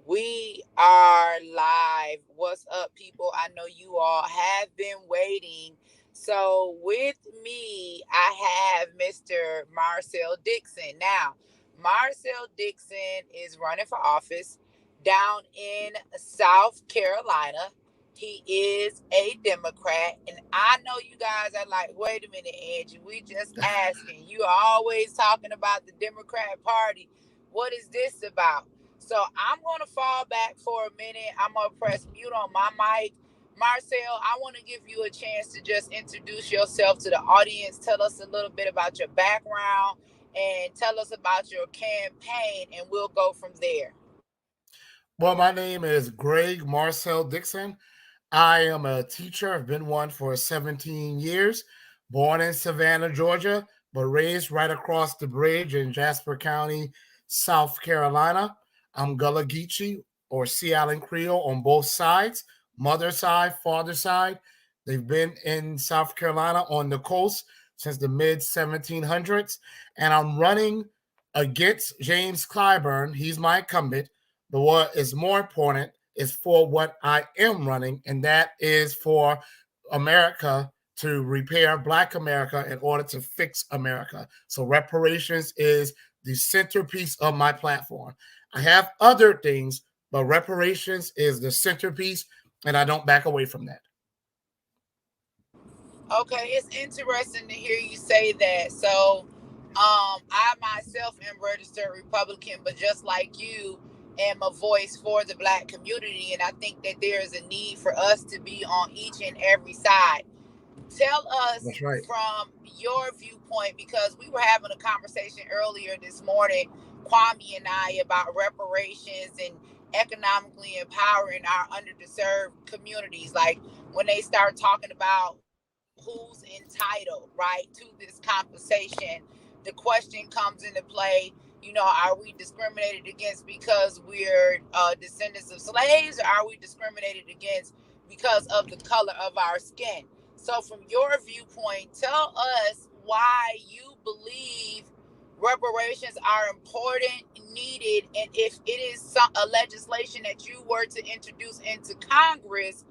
We are live. What's up, people? I know you all have been waiting. So, with me, I have Mr. Marcel Dixon. Now, Marcel Dixon is running for office down in South Carolina. He is a Democrat. And I know you guys are like, wait a minute, Angie, we just asking. You are always talking about the Democrat Party. What is this about? So I'm going to fall back for a minute. I'm going to press mute on my mic. Marcel, I want to give you a chance to just introduce yourself to the audience. Tell us a little bit about your background and tell us about your campaign, and we'll go from there. Well, my name is Gregg Marcel Dixon. I am a teacher. I've been one for 17 years, born in Savannah, Georgia, but raised right across the bridge in Jasper County, South Carolina. I'm Gullah Geechee or Sea Island Creole on both sides, mother side, father side. They've been in South Carolina on the coast since the mid 1700s, and I'm running against James Clyburn. He's my incumbent. But what is more important is for what I am running, and that is for America to repair Black America in order to fix America. So reparations is the centerpiece of my platform. I have other things, but reparations is the centerpiece, and I don't back away from that. Okay, it's interesting to hear you say that. So, I myself am registered Republican, but just like you, am a voice for the Black community, and I think that there is a need for us to be on each and every side. Tell us That's right. from your viewpoint, because we were having a conversation earlier this morning, Kwame and I, about reparations and economically empowering our underserved communities. Like when they start talking about who's entitled, right, to this compensation, the question comes into play. Are we discriminated against because we're descendants of slaves, or are we discriminated against because of the color of our skin? So, from your viewpoint, tell us why you believe reparations are important, needed, and if it is a legislation that you were to introduce into Congress,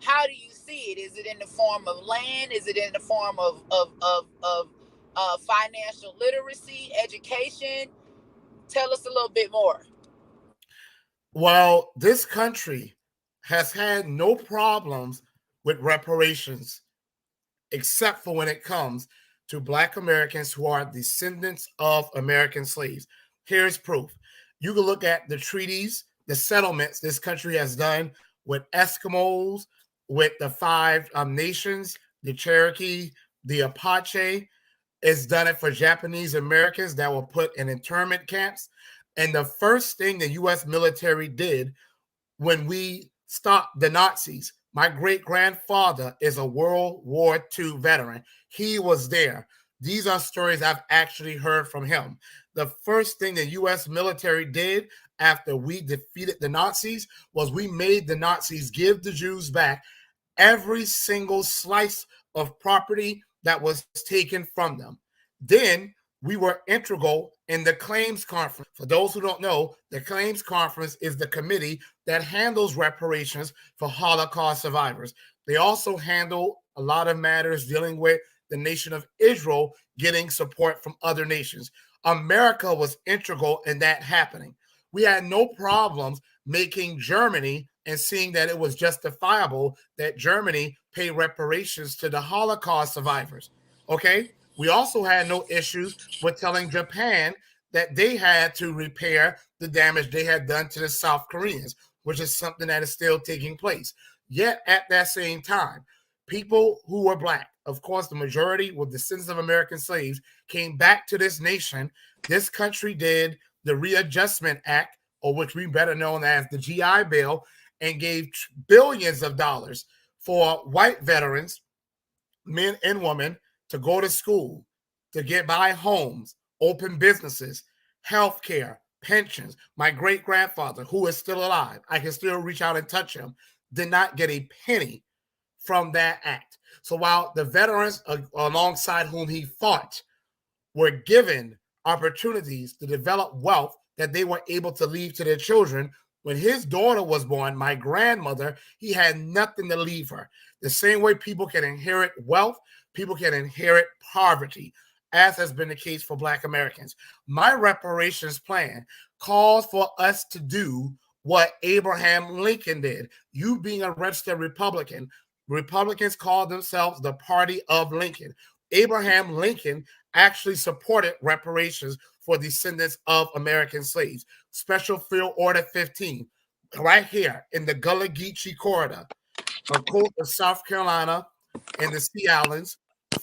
how do you see it? Is it in the form of land? Is it in the form of financial literacy, education? Tell us a little bit more. Well, this country has had no problems with reparations except for when it comes to Black Americans who are descendants of American slaves. Here's proof. You can look at the treaties, the settlements this country has done with Eskimos, with the five nations, the Cherokee, the Apache. It's done it for Japanese Americans that were put in internment camps. And the first thing the U.S. military did when we stopped the Nazis. My great grandfather is a World War II veteran. He was there. These are stories I've actually heard from him. The first thing the U.S. military did after we defeated the Nazis was we made the Nazis give the Jews back every single slice of property that was taken from them. Then we were integral in the claims conference. For those who don't know, the claims conference is the committee that handles reparations for Holocaust survivors. They also handle a lot of matters dealing with the nation of Israel getting support from other nations. America was integral in that happening. We had no problems making Germany and seeing that it was justifiable that Germany pay reparations to the Holocaust survivors. Okay? We also had no issues with telling Japan that they had to repair the damage they had done to the South Koreans, which is something that is still taking place. Yet at that same time, people who were Black, of course, the majority were descendants of American slaves, came back to this nation. This country did the Readjustment Act, or which we better known as the GI Bill, and gave billions of dollars for white veterans, men and women, to go to school, to get buy homes, open businesses, health care, pensions. My great grandfather, who is still alive, I can still reach out and touch him, did not get a penny from that act. So while the veterans alongside whom he fought were given opportunities to develop wealth that they were able to leave to their children, When his daughter was born, my grandmother, he had nothing to leave her. The same way people can inherit wealth, people can inherit poverty, as has been the case for Black Americans. My reparations plan calls for us to do what Abraham Lincoln did. You being a registered Republican, Republicans call themselves the Party of Lincoln. Abraham Lincoln actually supported reparations for descendants of American slaves. Special Field Order 15, right here in the Gullah Geechee corridor of South Carolina and the Sea Islands,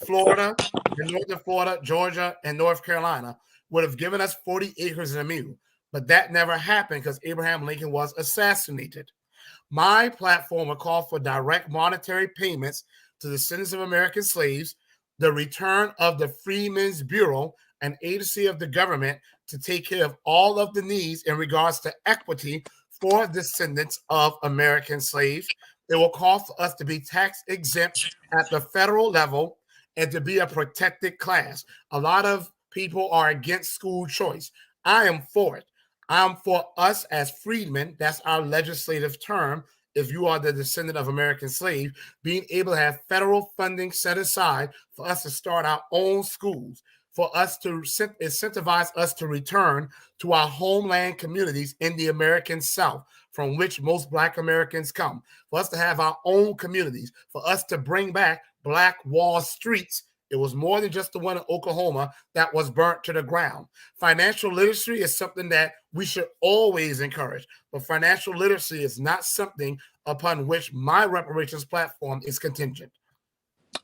Florida, and Northern Florida, Georgia, and North Carolina, would have given us 40 acres in a mule. But that never happened because Abraham Lincoln was assassinated. My platform will call for direct monetary payments to the descendants of American slaves, the return of the Freedmen's Bureau, an agency of the government to take care of all of the needs in regards to equity for descendants of American slaves. It will call for us to be tax exempt at the federal level and to be a protected class. A lot of people are against school choice. I am for it. I'm for us as freedmen, that's our legislative term, if you are the descendant of American slaves, being able to have federal funding set aside for us to start our own schools, for us to incentivize us to return to our homeland communities in the American South, from which most Black Americans come, for us to have our own communities, for us to bring back Black Wall Streets. It was more than just the one in Oklahoma that was burnt to the ground. Financial literacy is something that we should always encourage, but financial literacy is not something upon which my reparations platform is contingent.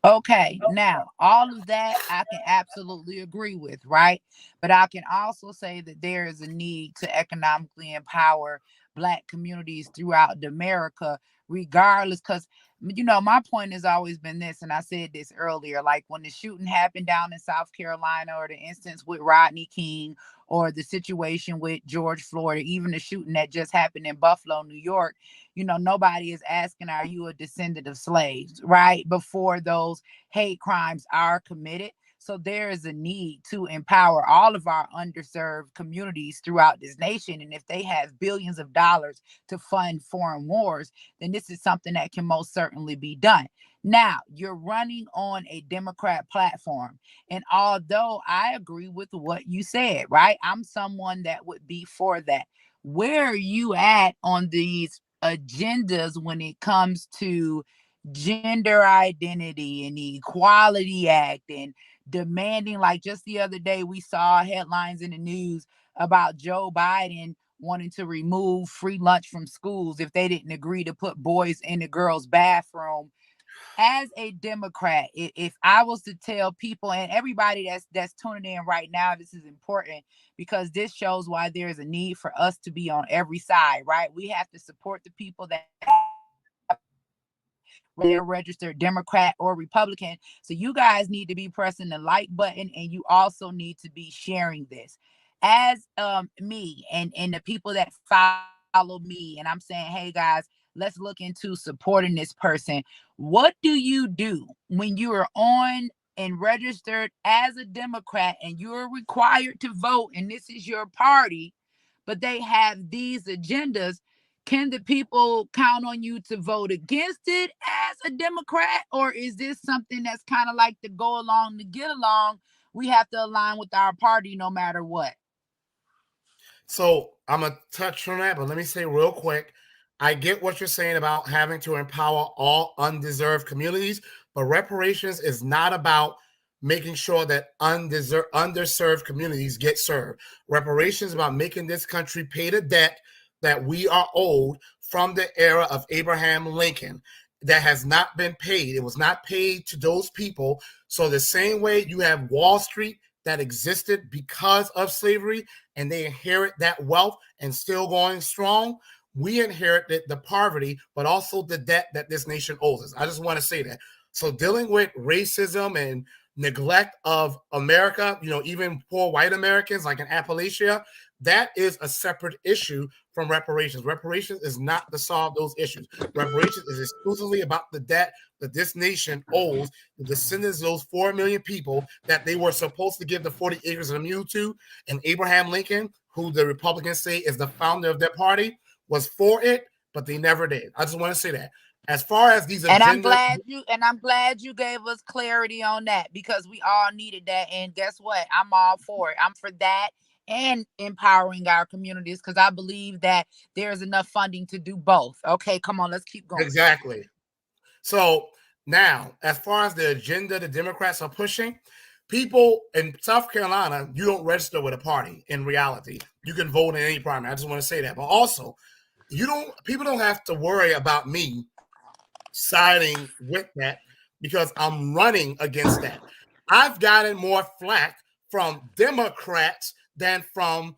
Okay, now all of that I can absolutely agree with, right? But I can also say that there is a need to economically empower Black communities throughout America, regardless. Because, my point has always been this, and I said this earlier, like when the shooting happened down in South Carolina, or the instance with Rodney King, or the situation with George Floyd, or even the shooting that just happened in Buffalo, New York. Nobody is asking, are you a descendant of slaves, right? Before those hate crimes are committed. So there is a need to empower all of our underserved communities throughout this nation. And if they have billions of dollars to fund foreign wars, then this is something that can most certainly be done. Now, you're running on a Democrat platform. And although I agree with what you said, right? I'm someone that would be for that. Where are you at on these agendas when it comes to gender identity and the Equality Act and demanding, like just the other day, we saw headlines in the news about Joe Biden wanting to remove free lunch from schools if they didn't agree to put boys in the girls' bathroom. As a Democrat, if I was to tell people and everybody that's tuning in right now, this is important because this shows why there is a need for us to be on every side, right? We have to support the people that they're registered Democrat or Republican. So you guys need to be pressing the like button, and you also need to be sharing this. As me and the people that follow me, and I'm saying, hey guys, let's look into supporting this person. What do you do when you are on and registered as a Democrat and you're required to vote, and this is your party, but they have these agendas? Can the people count on you to vote against it as a Democrat? Or is this something that's kind of like to go along to get along? We have to align with our party no matter what. So I'm going to touch on that, but let me say real quick, I get what you're saying about having to empower all undeserved communities, but reparations is not about making sure that underserved communities get served. Reparations is about making this country pay the debt that we are owed from the era of Abraham Lincoln that has not been paid. It was not paid to those people. So the same way you have Wall Street that existed because of slavery and they inherit that wealth and still going strong, we inherited the poverty, but also the debt that this nation owes us. I just want to say that. So dealing with racism and neglect of America, even poor white Americans like in Appalachia, that is a separate issue from reparations. Reparations is not to solve those issues. Reparations is exclusively about the debt that this nation owes the descendants of those 4 million people that they were supposed to give the 40 acres of a mule to. And Abraham Lincoln, who the Republicans say is the founder of their party, was for it, but they never did. I just want to say that. As far as these And I'm agendas, glad you gave us clarity on that, because we all needed that. And guess what? I'm all for it. I'm for that and empowering our communities, because I believe that there's enough funding to do both. Okay, come on, let's keep going. exactly. So now, as far as the agenda the Democrats are pushing, people in South Carolina, you don't register with a party in reality. You can vote in any primary. I just want to say that. But also, people don't have to worry about me siding with that because I'm running against that. I've gotten more flack from Democrats than from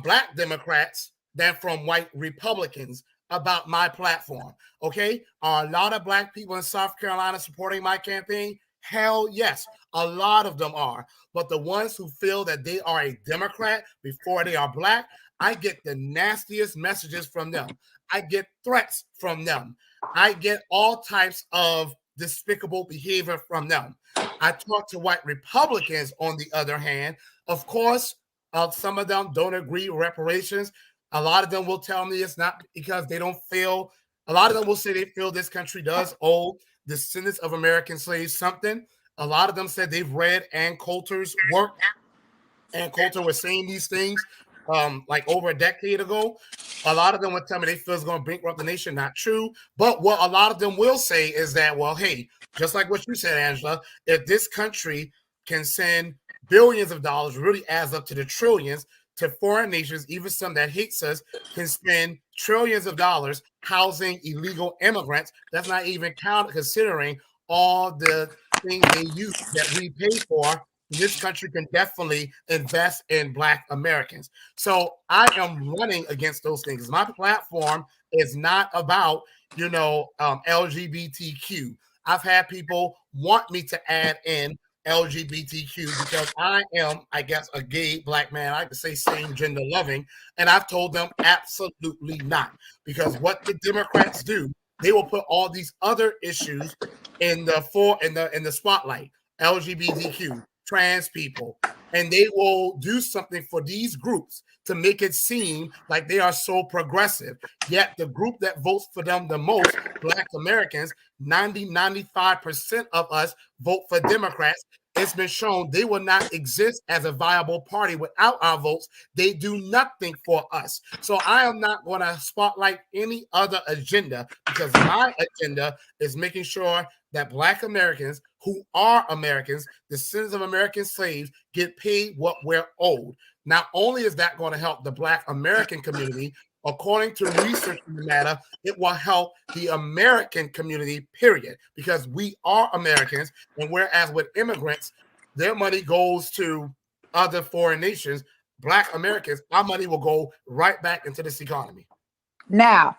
Black Democrats than from white Republicans about my platform. Okay, are a lot of Black people in South Carolina supporting my campaign? Hell yes, a lot of them are. But the ones who feel that they are a Democrat before they are Black, I get the nastiest messages from them. I get threats from them. I get all types of despicable behavior from them. I talk to white Republicans, on the other hand. Of course, some of them don't agree with reparations. A lot of them will tell me it's not because they don't feel, a lot of them will say they feel this country does owe descendants of American slaves something. A lot of them said they've read Ann Coulter's work. Ann Coulter was saying these things like over a decade ago. A lot of them would tell me they feel it's going to bankrupt the nation. Not true. But what a lot of them will say is that, well, hey, just like what you said, Angela, if this country can send billions of dollars, really adds up to the trillions, to foreign nations, even some that hates us, can spend trillions of dollars housing illegal immigrants. That's not even considering all the things they use that we pay for. This country can definitely invest in Black Americans. So I am running against those things. My platform is not about, LGBTQ. I've had people want me to add in LGBTQ because I am, I guess, a gay Black man. I like to say same gender loving. And I've told them absolutely not. Because what the Democrats do, they will put all these other issues in the spotlight. LGBTQ, trans people, and they will do something for these groups to make it seem like they are so progressive. Yet the group that votes for them the most, Black Americans, 95% of us vote for Democrats. It's been shown they will not exist as a viable party without our votes. They do nothing for us. So I am not going to spotlight any other agenda because my agenda is making sure that Black Americans who are Americans, descendants of American slaves, get paid what we're owed. Not only is that going to help the Black American community, according to research in the matter, it will help the American community, period, because we are Americans. And whereas with immigrants, their money goes to other foreign nations, Black Americans, our money will go right back into this economy. Now,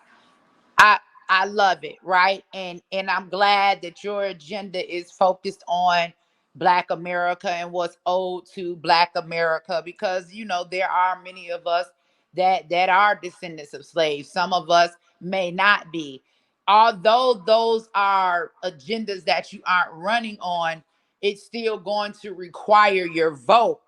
I I love it, right? And I'm glad that your agenda is focused on Black America and what's owed to Black America, because there are many of us that are descendants of slaves. Some of us may not be. Although those are agendas that you aren't running on, it's still going to require your vote.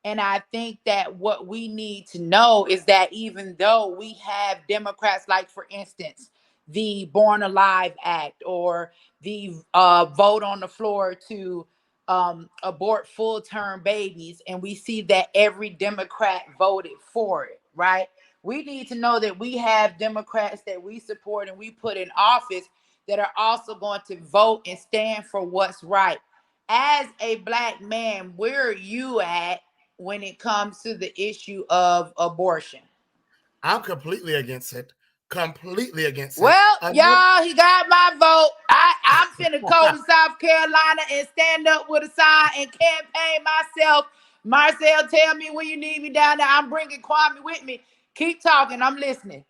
And I think that what we need to know is that even though we have Democrats, like for instance, the Born Alive Act, or the vote on the floor to abort full term babies, and we see that every Democrat voted for it, right? We need to know that we have Democrats that we support and we put in office that are also going to vote and stand for what's right. As a Black man, where are you at when it comes to the issue of abortion? I'm completely against it. Completely against it. Well, y'all, he got my vote. I'm finna go to South Carolina and stand up with a sign and campaign myself. Marcel, tell me when you need me down there. I'm bringing Kwame with me. Keep talking. I'm listening.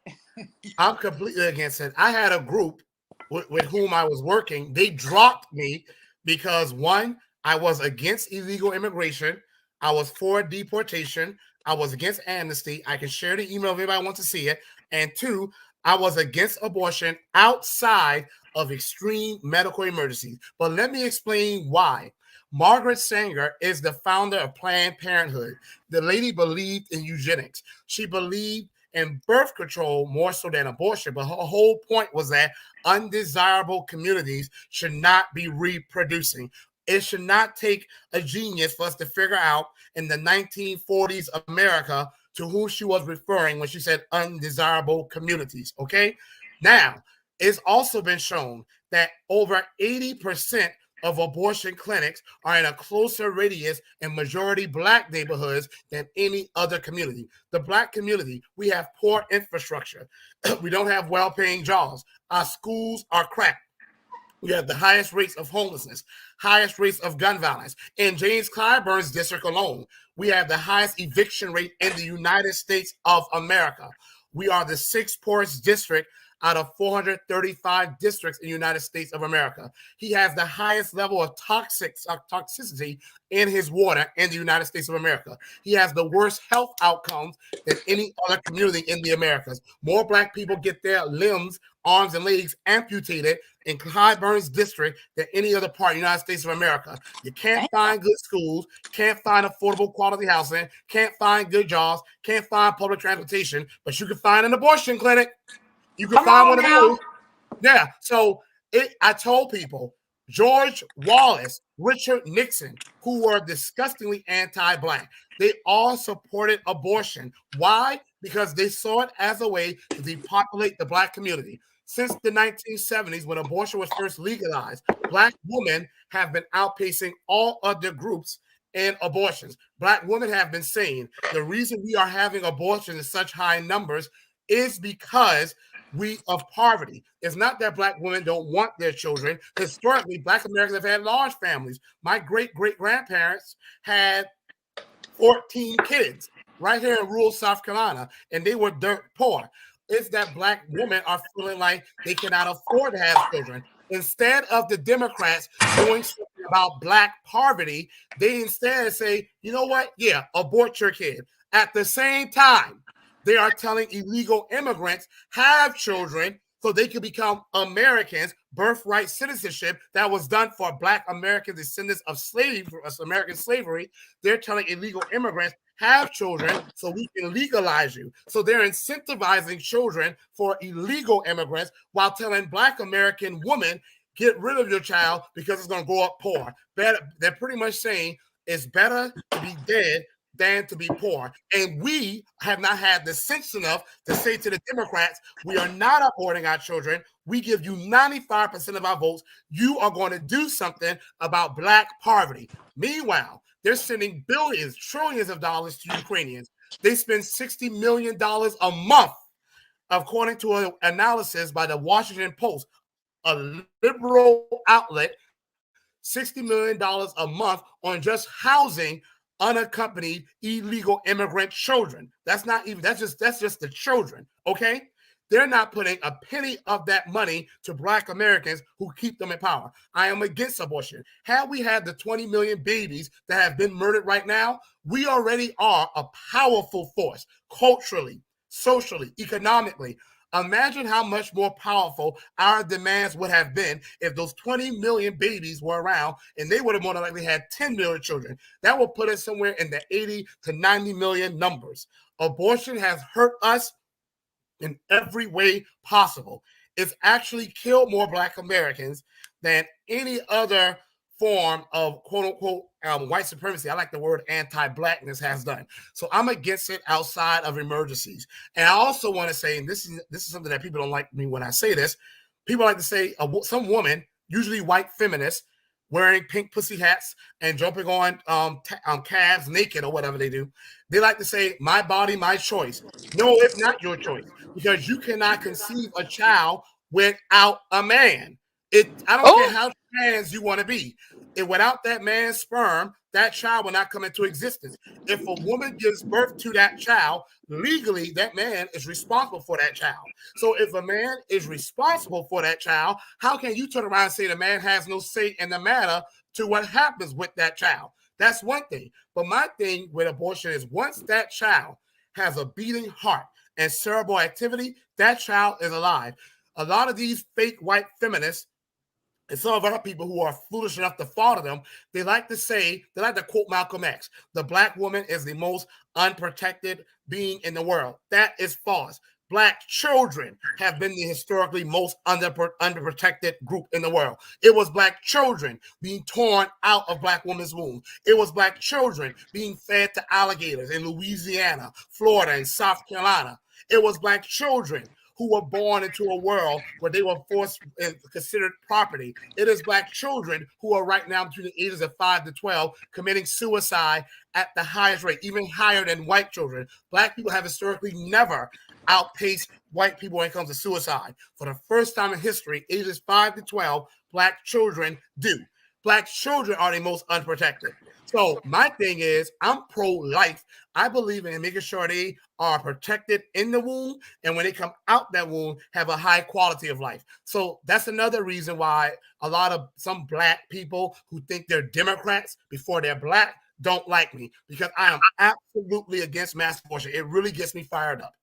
I'm completely against it. I had a group with whom I was working. They dropped me because one, I was against illegal immigration. I was for deportation. I was against amnesty. I can share the email if anybody wants to see it. And two, I was against abortion outside of extreme medical emergencies. But let me explain why. Margaret Sanger is the founder of Planned Parenthood. The lady believed in eugenics. She believed and birth control more so than abortion. But her whole point was that undesirable communities should not be reproducing. It should not take a genius for us to figure out in the 1940s America to who she was referring when she said undesirable communities. Okay. Now, it's also been shown that over 80% of abortion clinics are in a closer radius in majority Black neighborhoods than any other community. The Black community, we have poor infrastructure. We don't have well-paying jobs. Our schools are crap. We have the highest rates of homelessness, highest rates of gun violence. In James Clyburn's district alone, we have the highest eviction rate in the United States of America. We are the sixth poorest district out of 435 districts in the United States of America. He has the highest level of toxicity in his water in the United States of America. He has the worst health outcomes than any other community in the Americas. More Black people get their limbs, arms, and legs amputated in Clyburn's district than any other part of the United States of America. You can't find good schools, can't find affordable quality housing, can't find good jobs, can't find public transportation, but you can find an abortion clinic. You can find one of those. Yeah. So I told people, George Wallace, Richard Nixon, who were disgustingly anti-Black, they all supported abortion. Why? Because they saw it as a way to depopulate the Black community. Since the 1970s, when abortion was first legalized, Black women have been outpacing all other groups in abortions. Black women have been saying the reason we are having abortions in such high numbers is because of poverty. It's not that Black women don't want their children. Historically, Black Americans have had large families. My great-great-grandparents had 14 kids right here in rural South Carolina, and they were dirt poor. It's that Black women are feeling like they cannot afford to have children. Instead of the Democrats doing something about Black poverty, they instead say, you know what? Yeah, abort your kid. At the same time, they are telling illegal immigrants have children so they can become Americans, birthright citizenship that was done for Black American descendants of American slavery. They're telling illegal immigrants have children so we can legalize you. So they're incentivizing children for illegal immigrants while telling Black American women, get rid of your child because it's going to grow up poor. They're pretty much saying it's better to be dead than to be poor. And we have not had the sense enough to say to the Democrats, we are not aborting our children. We give you 95% of our votes. You are going to do something about Black poverty. Meanwhile, they're sending billions, trillions of dollars to Ukrainians. They spend $60 million a month, according to an analysis by the Washington Post, a liberal outlet, $60 million a month on just housing unaccompanied illegal immigrant children. That's just the children, okay? They're not putting a penny of that money to Black Americans who keep them in power. I am against abortion. Had we had the 20 million babies that have been murdered right now, we already are a powerful force culturally, socially, economically. Imagine how much more powerful our demands would have been if those 20 million babies were around and they would have more than likely had 10 million children. That will put us somewhere in the 80 to 90 million numbers. Abortion has hurt us in every way possible. It's actually killed more Black Americans than any other form of quote unquote white supremacy. I like the word anti-Blackness has done. So I'm against it outside of emergencies. And I also want to say, and this is something that people don't like me when I say this. People like to say some woman, usually white feminists, wearing pink pussy hats and jumping on calves naked or whatever they do. They like to say, my body, my choice. No, it's not your choice because you cannot conceive a child without a man. I don't care how trans you want to be. Without that man's sperm, that child will not come into existence. If a woman gives birth to that child, legally, that man is responsible for that child. So if a man is responsible for that child, how can you turn around and say the man has no say in the matter to what happens with that child? That's one thing. But my thing with abortion is once that child has a beating heart and cerebral activity, that child is alive. A lot of these fake white feminists and some of our people who are foolish enough to follow them, they like to quote Malcolm X, the black woman is the most unprotected being in the world. That is false. Black children have been the historically most underprotected group in the world. It was black children being torn out of black women's wombs. It was black children being fed to alligators in Louisiana, Florida, and South Carolina. It was black children who were born into a world where they were forced and considered property. It is black children who are right now between the ages of 5 to 12 committing suicide at the highest rate, even higher than white children. Black people have historically never outpaced white people when it comes to suicide. For the first time in history, ages 5 to 12, black children do. Black children are the most unprotected. So my thing is, I'm pro-life. I believe in making sure they are protected in the womb, and when they come out that womb, have a high quality of life. So that's another reason why some black people who think they're Democrats before they're black don't like me, because I am absolutely against mass abortion. It really gets me fired up.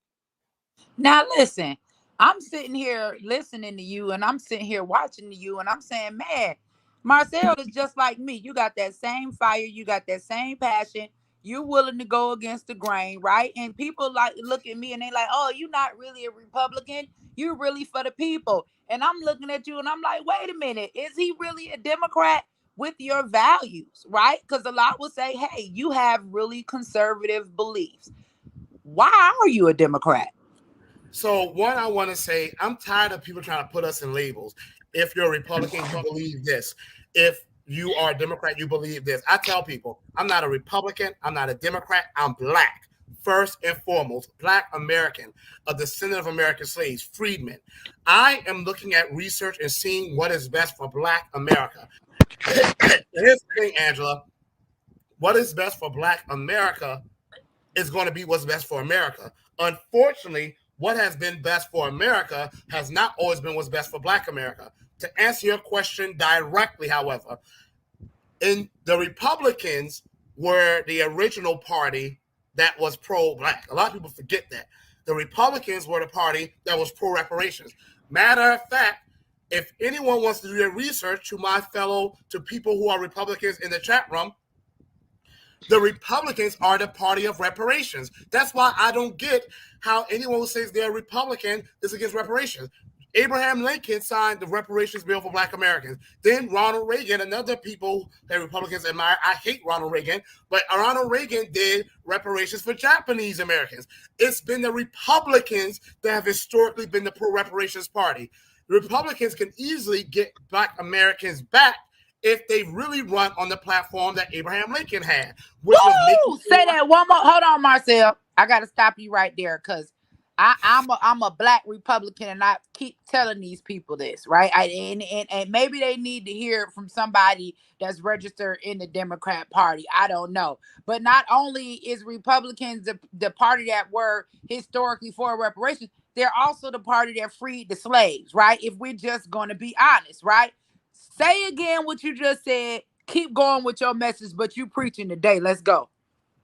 Now listen, I'm sitting here listening to you, and I'm sitting here watching you, and I'm saying, man, Marcel is just like me. You got that same fire, you got that same passion. You're willing to go against the grain, right? And people like look at me and they like, oh, you're not really a Republican. You're really for the people. And I'm looking at you and I'm like, wait a minute, is he really a Democrat with your values, right? Because a lot will say, hey, you have really conservative beliefs. Why are you a Democrat? So one, I want to say, I'm tired of people trying to put us in labels. If you're a Republican, you believe this. If you are a Democrat, you believe this. I tell people, I'm not a Republican. I'm not a Democrat. I'm black. First and foremost, black American, a descendant of American slaves, freedmen. I am looking at research and seeing what is best for black America. Here's the thing, Angela. What is best for black America is going to be what's best for America. Unfortunately, what has been best for America has not always been what's best for black America. To answer your question directly, however, the Republicans were the original party that was pro-black. A lot of people forget that. The Republicans were the party that was pro-reparations. Matter of fact, if anyone wants to do their research, to people who are Republicans in the chat room, the Republicans are the party of reparations. That's why I don't get how anyone who says they're a Republican is against reparations. Abraham Lincoln signed the reparations bill for black Americans. Then Ronald Reagan, another people that Republicans admire. I hate Ronald Reagan, but Ronald Reagan did reparations for Japanese Americans. It's been the Republicans that have historically been the pro-reparations party. The Republicans can easily get black Americans back if they really run on the platform that Abraham Lincoln had, which was making say that one more. Hold on, Marcel. I got to stop you right there because I'm a black Republican, and I keep telling these people this, right? And maybe they need to hear it from somebody that's registered in the Democrat Party. I don't know. But not only is Republicans the party that were historically for reparations, they're also the party that freed the slaves, right? If we're just going to be honest, right? Say again what you just said. Keep going with your message, but you preaching today. Let's go.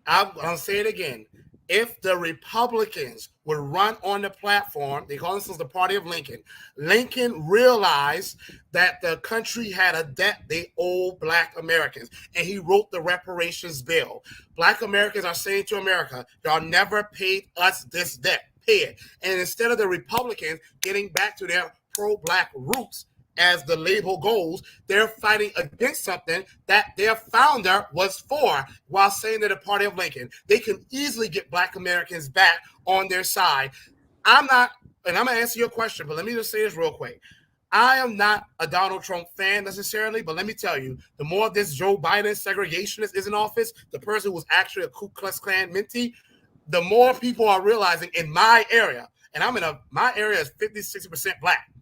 I'll say it again. If the Republicans would run on the platform, they call themselves the party of Lincoln. Lincoln realized that the country had a debt they owe black Americans, and he wrote the reparations bill. Black Americans are saying to America, y'all never paid us this debt. Pay it. And instead of the Republicans getting back to their pro-black roots, as the label goes, they're fighting against something that their founder was for while saying they're the party of Lincoln. They can easily get black Americans back on their side. I'm not, and I'm going to answer your question, but let me just say this real quick. I am not a Donald Trump fan necessarily, but let me tell you, the more this Joe Biden segregationist is in office, the person who was actually a Ku Klux Klan mentee, the more people are realizing in my area, and my area is 50-60% black.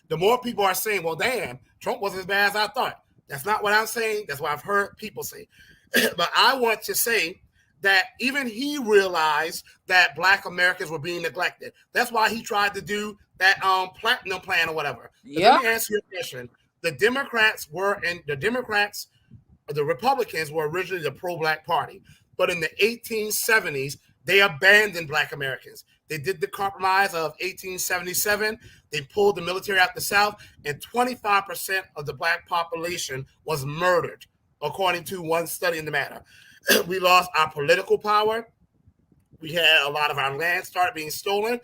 The more people are saying, well, damn, Trump wasn't as bad as I thought. That's not what I'm saying. That's what I've heard people say. But I want to say that even he realized that black Americans were being neglected. That's why he tried to do that platinum plan or whatever. Yeah. Let me answer your question. The Republicans were originally the pro-black party. But in the 1870s, they abandoned black Americans. They did the compromise of 1877. They pulled the military out the South, and 25% of the black population was murdered, according to one study in the matter. We lost our political power. We had a lot of our land start being stolen,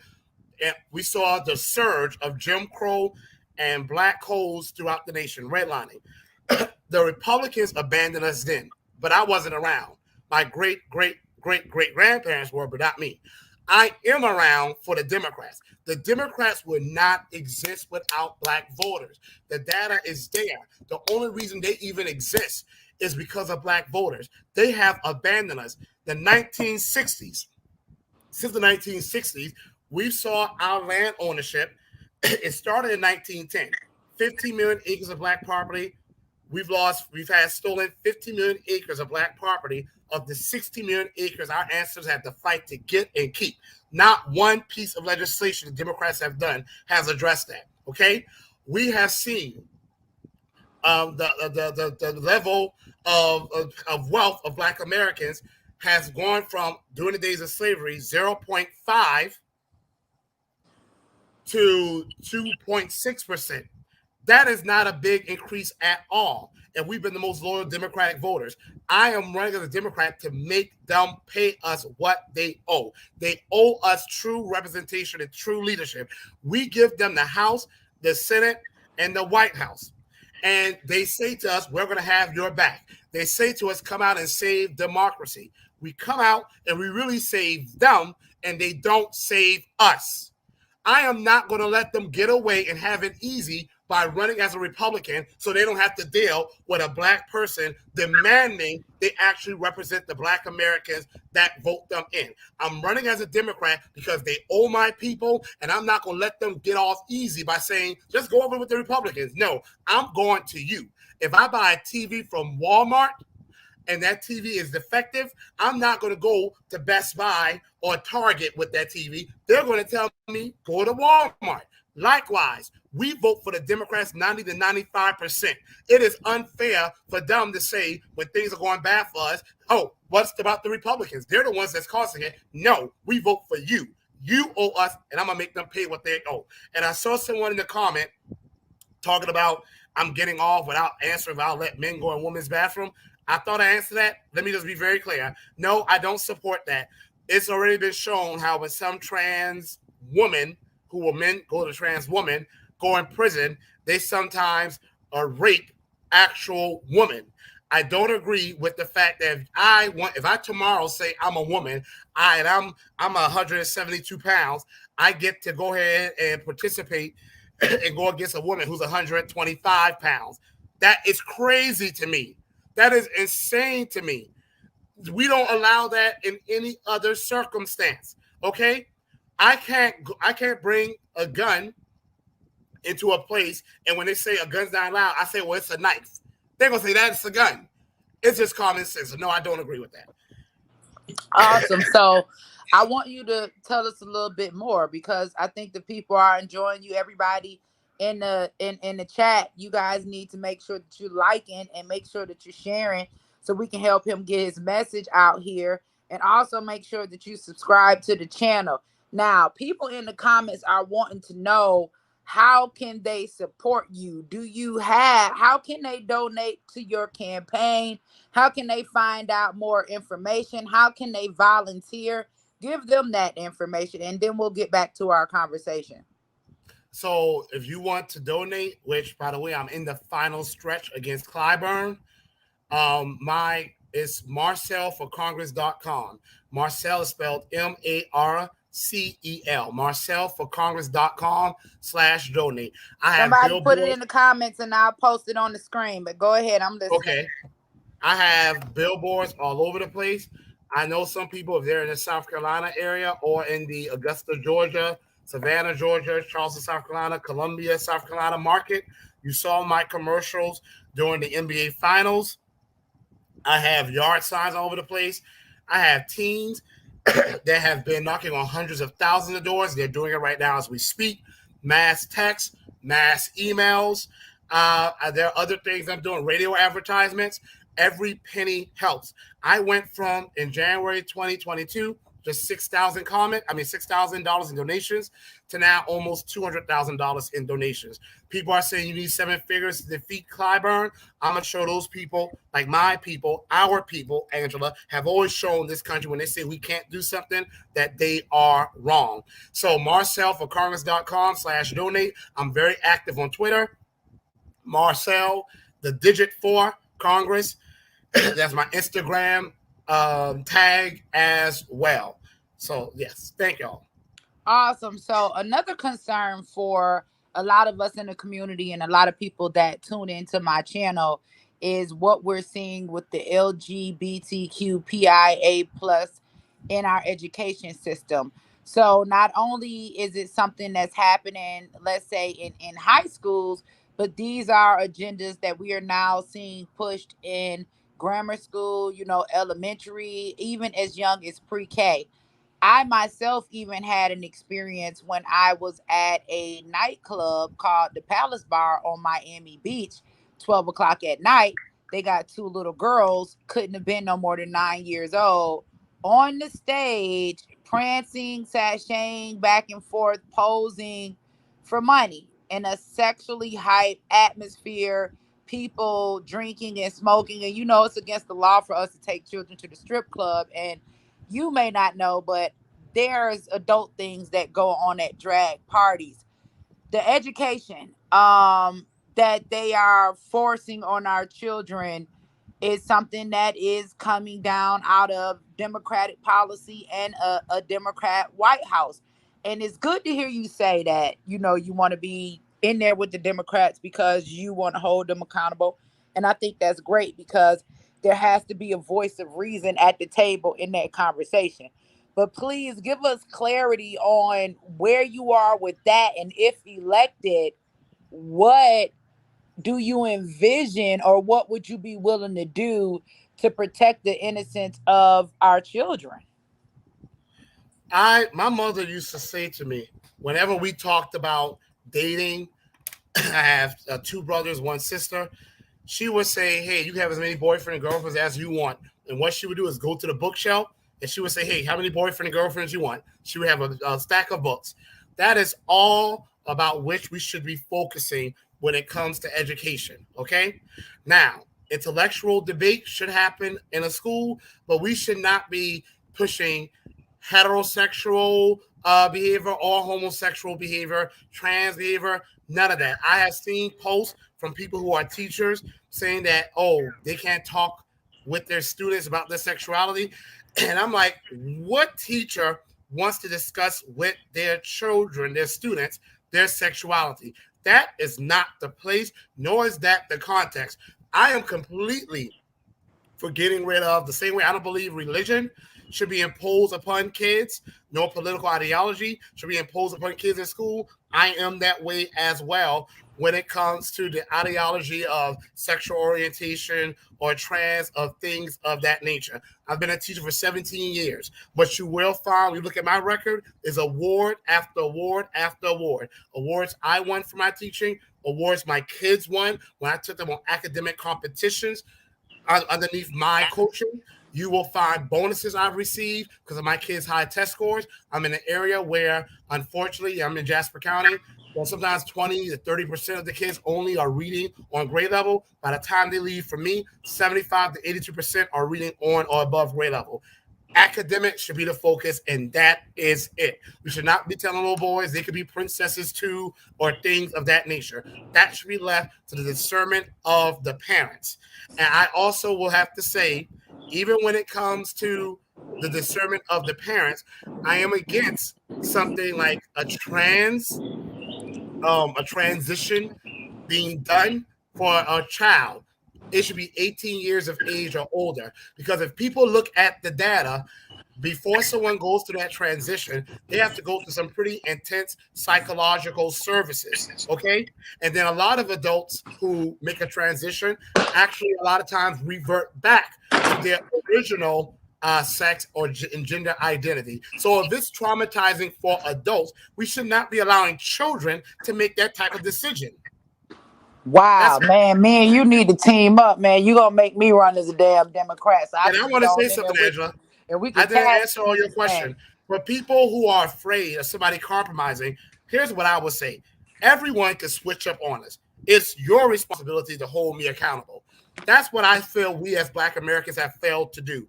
and we saw the surge of Jim Crow and black codes throughout the nation, redlining. The Republicans abandoned us then, but I wasn't around. My great grandparents were, but not me. I am around for the Democrats. The Democrats would not exist without black voters. The data is there. The only reason they even exist is because of black voters. They have abandoned us. The 1960s, since the 1960s, we saw our land ownership. It started in 1910. 15 million acres of black property. We've had stolen 50 million acres of black property of the 60 million acres our ancestors had to fight to get and keep. Not one piece of legislation the Democrats have done has addressed that. Okay, we have seen the level of wealth of black Americans has gone from, during the days of slavery, 0.5 to 2.6%. That is not a big increase at all. And we've been the most loyal Democratic voters. I am running as a Democrat to make them pay us what they owe. They owe us true representation and true leadership. We give them the House, the Senate, and the White House. And they say to us, we're going to have your back. They say to us, come out and save democracy. We come out and we really save them, and they don't save us. I am not going to let them get away and have it easy by running as a Republican so they don't have to deal with a black person demanding they actually represent the black Americans that vote them in. I'm running as a Democrat because they owe my people, and I'm not going to let them get off easy by saying, just go over with the Republicans. No, I'm going to you. If I buy a TV from Walmart and that TV is defective, I'm not going to go to Best Buy or Target with that TV. They're going to tell me, go to Walmart. Likewise, we vote for the Democrats 90 to 95%. It is unfair for them to say when things are going bad for us, oh, what's about the Republicans? They're the ones that's causing it. No, we vote for you. You owe us, and I'm going to make them pay what they owe. And I saw someone in the comment talking about I'm getting off without answering if I'll let men go in women's bathroom. I thought I answered that. Let me just be very clear. No, I don't support that. It's already been shown how when some trans women who were men go to trans women go in prison, they sometimes rape actual women. I don't agree with the fact that if I tomorrow say I'm a woman, I'm 172 pounds, I get to go ahead and participate and go against a woman who's 125 pounds. That is crazy to me. That is insane to me. We don't allow that in any other circumstance. Okay, I can't bring a gun into a place, and when they say a gun's not allowed, I say, well, it's a knife. They're gonna say that's a gun. It's just common sense. So no, I don't agree with that. Awesome. So I want you to tell us a little bit more, because I think the people are enjoying you. Everybody in the chat, you guys need to make sure that you're liking and make sure that you're sharing so we can help him get his message out here. And also make sure that you subscribe to the channel. Now, people in the comments are wanting to know, how can they support you? How can they donate to your campaign? How can they find out more information? How can they volunteer? Give them that information, and then we'll get back to our conversation. So if you want to donate, which, by the way, I'm in the final stretch against Clyburn, it's marcelforcongress.com. Marcel is spelled Marcel. marcelforcongress.com/donate. Somebody put it in the comments and I'll post it on the screen, but go ahead, I'm listening. Okay. I have billboards all over the place. I know some people, if they're in the South Carolina area or in the Augusta, Georgia, Savannah, Georgia, Charleston, South Carolina, Columbia, South Carolina market, you saw my commercials during the NBA Finals. I have yard signs all over the place. I have teams that have been knocking on hundreds of thousands of doors. They're doing it right now as we speak. Mass texts, mass emails. There are other things I'm doing, radio advertisements. Every penny helps. I went from, in January 2022, just $6,000 in donations to now almost $200,000 in donations. People are saying you need 7 figures to defeat Clyburn. I'm going to show those people, like my people, our people, Angela, have always shown this country when they say we can't do something, that they are wrong. So marcelforcongress.com/donate. I'm very active on Twitter. Marcel, the digit 4, Congress. That's my Instagram tag as well. So, yes, thank y'all. Awesome. So another concern for a lot of us in the community and a lot of people that tune into my channel is what we're seeing with the LGBTQPIA plus in our education system. So not only is it something that's happening, let's say in high schools, but these are agendas that we are now seeing pushed in grammar school, elementary, even as young as pre-K. I myself even had an experience when I was at a nightclub called the Palace Bar on Miami Beach, 12 o'clock at night. They got 2 little girls, couldn't have been no more than 9 years old, on the stage, prancing, sashaying back and forth, posing for money in a sexually hyped atmosphere, people drinking and smoking. And it's against the law for us to take children to the strip club. And you may not know, but there's adult things that go on at drag parties. The education that they are forcing on our children is something that is coming down out of Democratic policy and a Democrat White House. And it's good to hear you say that, you want to be in there with the Democrats because you want to hold them accountable. And I think that's great because there has to be a voice of reason at the table in that conversation. But please give us clarity on where you are with that. And if elected, what do you envision or what would you be willing to do to protect the innocence of our children? My mother used to say to me, whenever we talked about dating, I have 2 brothers, 1 sister. She would say, "Hey, you have as many boyfriends and girlfriends as you want." And what she would do is go to the bookshelf and she would say, "Hey, how many boyfriend and girlfriends you want?" She would have a stack of books. That is all about which we should be focusing when it comes to education. Okay. Now, intellectual debate should happen in a school, but we should not be pushing heterosexual behavior or homosexual behavior, trans behavior, none of that. I have seen posts from people who are teachers saying that, oh, they can't talk with their students about their sexuality. And I'm like, what teacher wants to discuss with their children, their students, their sexuality? That is not the place, nor is that the context. I am completely for getting rid of, the same way I don't believe religion should be imposed upon kids, no political ideology should be imposed upon kids in school. I am that way as well when it comes to the ideology of sexual orientation or trans, of things of that nature. I've been a teacher for 17 years, but you will find, when you look at my record, is award after award after award. Awards I won for my teaching, awards my kids won when I took them on academic competitions underneath my coaching. You will find bonuses I've received because of my kids' high test scores. I'm in an area where, unfortunately, I'm in Jasper County. Well, sometimes 20 to 30% of the kids only are reading on grade level. By the time they leave for me, 75 to 82% are reading on or above grade level. Academics should be the focus, and that is it. We should not be telling little boys they could be princesses too or things of that nature. That should be left to the discernment of the parents. And I also will have to say, even when it comes to the discernment of the parents, I am against something like a transition being done for a child. It should be 18 years of age or older. Because if people look at the data, before someone goes through that transition, they have to go through some pretty intense psychological services. Okay. And then a lot of adults who make a transition actually, a lot of times, revert back to their original sex or gender identity. So if it's traumatizing for adults, we should not be allowing children to make that type of decision. Wow, That's man, me and you need to team up, man. You gonna make me run as a damn Democrat, so I And I can get want to on say in there something, with Angela. you. And we I can didn't tag answer team all your this thing. question. For people who are afraid of somebody compromising, here's what I would say. Everyone can switch up on us. It's your responsibility to hold me accountable. That's what I feel we as Black Americans have failed to do.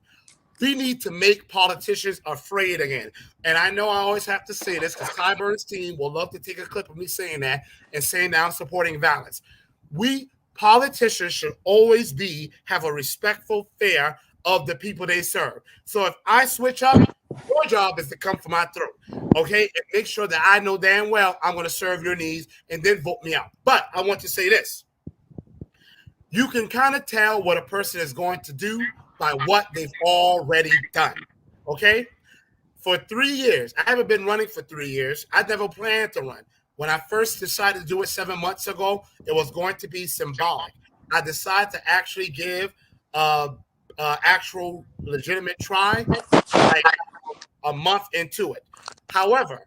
We need to make politicians afraid again. And I know I always have to say this because Ty Burns' team will love to take a clip of me saying that and saying that I'm supporting violence. We politicians should always have a respectful fear of the people they serve. So if I switch up, your job is to come for my throat. Okay, and make sure that I know damn well I'm going to serve your needs and then vote me out. But I want to say this: you can kind of tell what a person is going to do by what they've already done. Okay? For 3 years, I haven't been running for 3 years. I never planned to run. When I first decided to do it 7 months ago, it was going to be symbolic. I decided to actually give actual legitimate try like a month into it. However,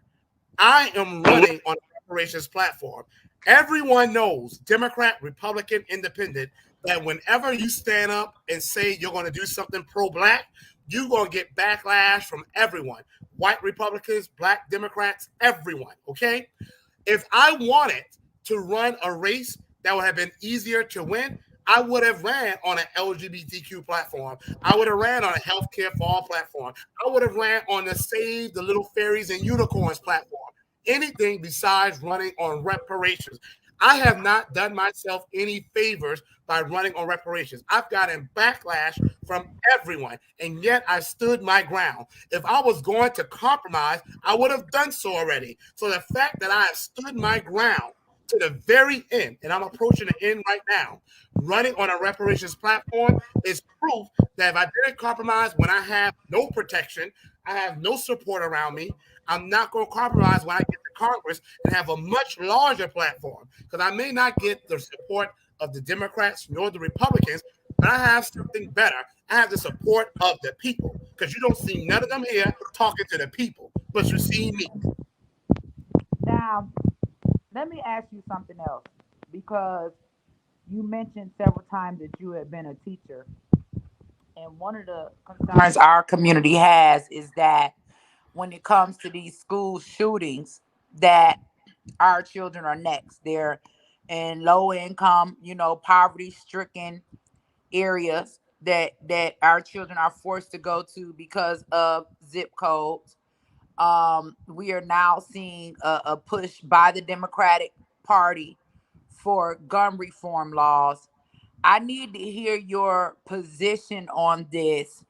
I am running on a reparations platform. Everyone knows, Democrat, Republican, Independent, that whenever you stand up and say you're going to do something pro-Black, you're going to get backlash from everyone. White Republicans, Black Democrats, everyone, okay? If I wanted to run a race that would have been easier to win, I would have ran on an LGBTQ platform. I would have ran on a healthcare for all platform. I would have ran on the Save the Little Fairies and Unicorns platform. Anything besides running on reparations. I have not done myself any favors by running on reparations. I've gotten backlash from everyone, and yet I stood my ground. If I was going to compromise, I would have done so already. So the fact that I have stood my ground to the very end, and I'm approaching the end right now, running on a reparations platform is proof that if I didn't compromise when I have no protection, I have no support around me, I'm not going to compromise when I get to Congress and have a much larger platform because I may not get the support of the Democrats nor the Republicans, but I have something better. I have the support of the people because you don't see none of them here talking to the people, but you see me. Now, let me ask you something else because you mentioned several times that you had been a teacher. And one of the concerns our community has is that when it comes to these school shootings, that our children are next. They're in low income, poverty stricken areas that our children are forced to go to because of zip codes. We are now seeing a push by the Democratic Party for gun reform laws. I need to hear your position on this,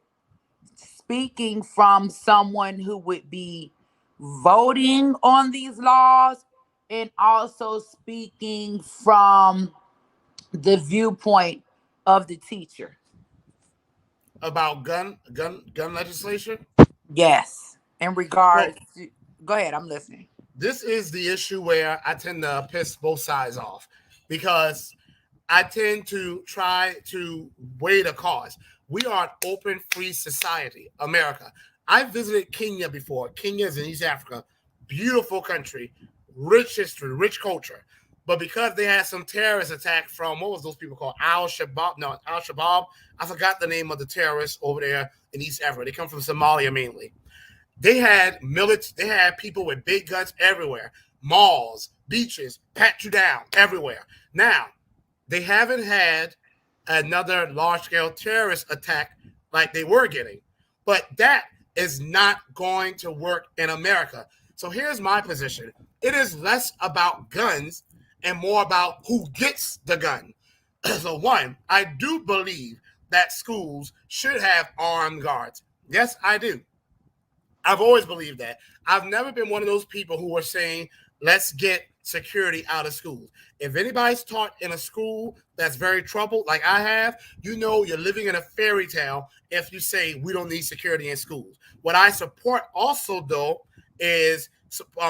speaking from someone who would be voting on these laws and also speaking from the viewpoint of the teacher. About gun legislation. Yes. In So regards to, go ahead, I'm listening. this is the issue where I tend to piss both sides off because I tend to try to weigh the cause. We are an open, free society, America. I visited Kenya before. Kenya is in East Africa, beautiful country, rich history, rich culture. But because they had some terrorist attack from what was those people called? Al Shabaab? No, Al Shabaab. I forgot the name of the terrorists over there in East Africa. They come from Somalia mainly. They had people with big guns everywhere, malls, beaches, pat you down everywhere. Now, they haven't had another large scale terrorist attack like they were getting. But that is not going to work in America. So here's my position: it is less about guns and more about who gets the gun. So, one, I do believe that schools should have armed guards. Yes, I do. I've always believed that. I've never been one of those people who are saying, let's get security out of schools. If anybody's taught in a school that's very troubled, like I have, you know you're living in a fairy tale if you say we don't need security in schools. What I support also, though, is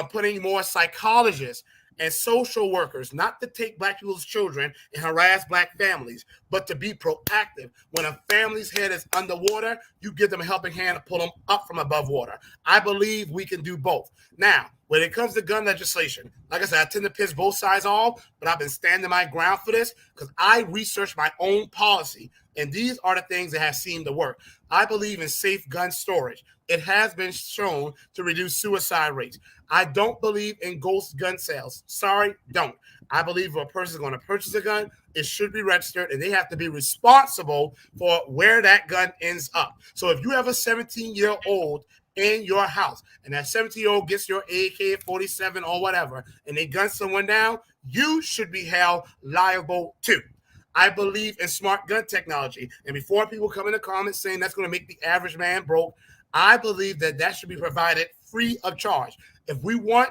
putting more psychologists and social workers, not to take Black people's children and harass Black families, but to be proactive. When a family's head is underwater, you give them a helping hand to pull them up from above water. I believe we can do both. Now, when it comes to gun legislation, like I said, I tend to piss both sides off, but I've been standing my ground for this because I researched my own policy. And these are the things that have seemed to work. I believe in safe gun storage. It has been shown to reduce suicide rates. I don't believe in ghost gun sales. Sorry, don't. I believe if a person is going to purchase a gun, it should be registered and they have to be responsible for where that gun ends up. So if you have a 17-year-old in your house and that 17-year-old gets your AK-47 or whatever and they gun someone down, you should be held liable too. I believe in smart gun technology. And before people come in the comments saying that's going to make the average man broke, I believe that that should be provided free of charge. If we want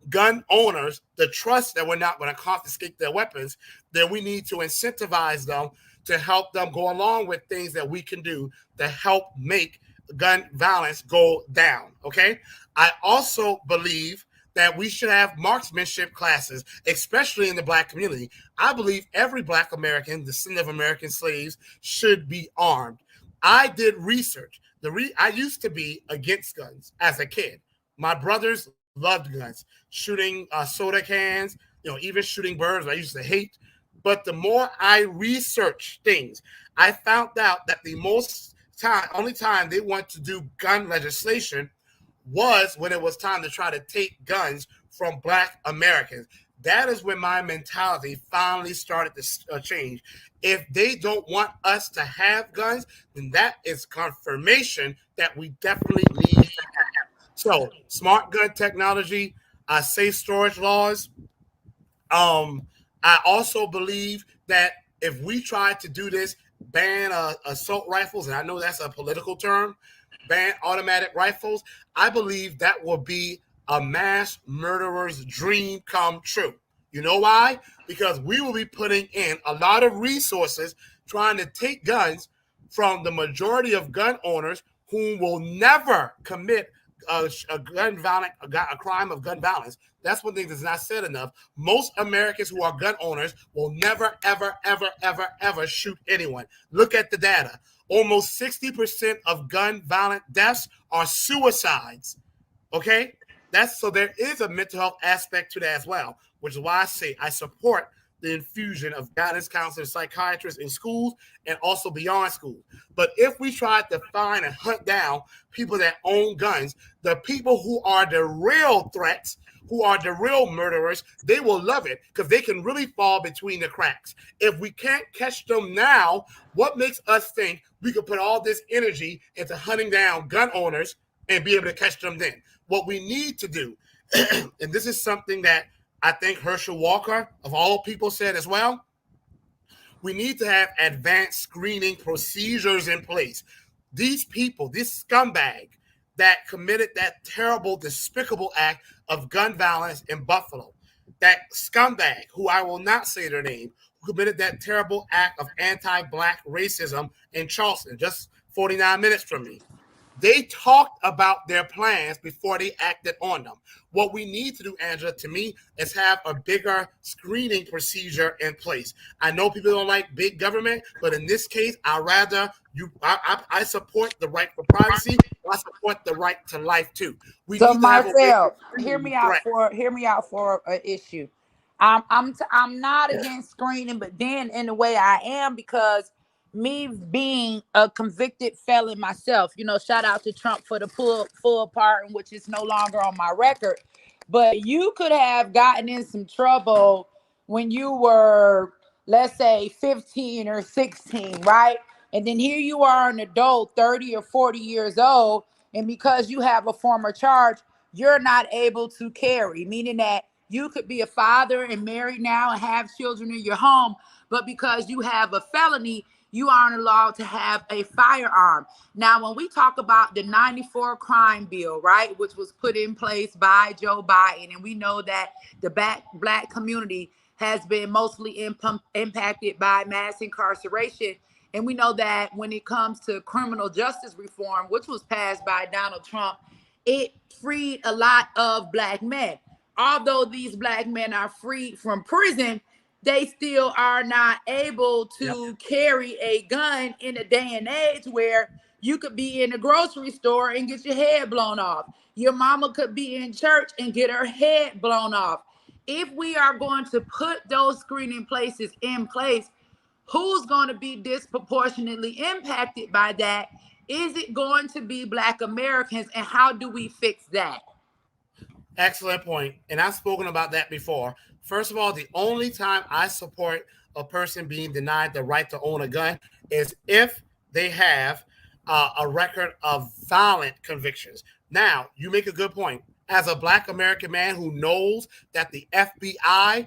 gun owners to trust that we're not going to confiscate their weapons, then we need to incentivize them to help them go along with things that we can do to help make gun violence go down. Okay. I also believe that we should have marksmanship classes, especially in the Black community. I believe every Black American, descendant of American slaves, should be armed. I did research. I used to be against guns as a kid. My brothers loved guns, shooting soda cans, even shooting birds. I used to hate. But the more I researched things, I found out that the only time they want to do gun legislation was when it was time to try to take guns from Black Americans. That is when my mentality finally started to change. If they don't want us to have guns, then that is confirmation that we definitely need to have. So, smart gun technology, safe storage laws. I also believe that if we try to do this, ban assault rifles, and I know that's a political term, ban automatic rifles, I believe that will be a mass murderer's dream come true. You know why? Because we will be putting in a lot of resources trying to take guns from the majority of gun owners who will never commit a crime of gun violence. That's one thing that's not said enough. Most Americans who are gun owners will never, ever, ever, ever, ever shoot anyone. Look at the data. Almost 60% of gun violent deaths are suicides. Okay? So there is a mental health aspect to that as well, which is why I say I support the infusion of guidance counselors, psychiatrists in schools and also beyond schools. But if we try to find and hunt down people that own guns, the people who are the real threats, who are the real murderers, they will love it because they can really fall between the cracks. If we can't catch them now, what makes us think we could put all this energy into hunting down gun owners and be able to catch them then? What we need to do, and this is something that I think Herschel Walker, of all people, said as well, we need to have advanced screening procedures in place. These people, this scumbag that committed that terrible, despicable act of gun violence in Buffalo, that scumbag, who I will not say their name, who committed that terrible act of anti-Black racism in Charleston, just 49 minutes from me. They talked about their plans before they acted on them. What we need to do, Angela, to me, is have a bigger screening procedure in place. I know people don't like big government, but in this case, I support the right for privacy. I support the right to life too. We So need to have a way Marcel, to screen hear me out for an issue. I'm not against screening, but then in a way I am, because me being a convicted felon myself, shout out to Trump for the full pardon, which is no longer on my record. But you could have gotten in some trouble when you were, let's say, 15 or 16, right? And then here you are, an adult, 30 or 40 years old, and because you have a former charge, you're not able to carry, meaning that you could be a father and married now and have children in your home, but because you have a felony, you aren't allowed to have a firearm. Now, when we talk about the 94 crime bill, right, which was put in place by Joe Biden, and we know that the Black community has been mostly impacted by mass incarceration. And we know that when it comes to criminal justice reform, which was passed by Donald Trump, it freed a lot of Black men. Although these Black men are freed from prison, they still are not able to carry a gun in a day and age where You could be in the grocery store and get your head blown off. Your mama could be in church and get her head blown off. If we are going to put those screening places in place, who's going to be disproportionately impacted by that? Is it going to be Black Americans, and how do we fix that? Excellent point. And I've spoken about that before. First of all, the only time I support a person being denied the right to own a gun is if they have a record of violent convictions. Now, you make a good point. As a Black American man who knows that the FBI,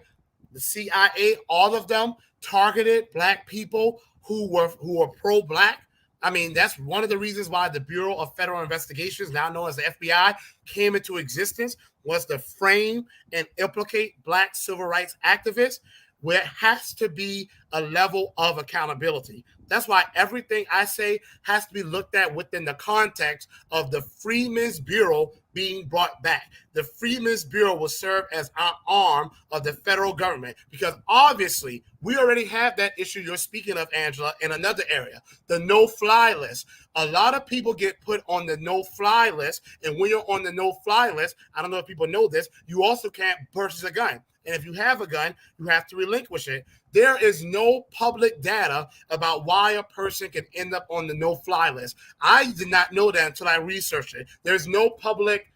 the CIA, all of them targeted Black people who were pro-Black. I mean, that's one of the reasons why the Bureau of Federal Investigations, now known as the FBI, came into existence, was to frame and implicate Black civil rights activists, where it has to be a level of accountability. That's why everything I say has to be looked at within the context of the Freedmen's Bureau being brought back. The Freedmen's Bureau will serve as our arm of the federal government, because obviously we already have that issue you're speaking of, Angela, in another area, the no-fly list. A lot of people get put on the no-fly list, and when you're on the no-fly list, I don't know if people know this, you also can't purchase a gun. And if you have a gun, you have to relinquish it. There is no public data about why a person can end up on the no-fly list. I did not know that until I researched it. There's no public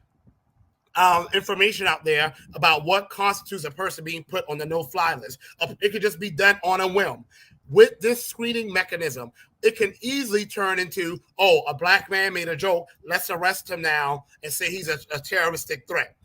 information out there about what constitutes a person being put on the no-fly list. It could just be done on a whim. With this screening mechanism, it can easily turn into, oh, a Black man made a joke, let's arrest him now and say he's a terroristic threat.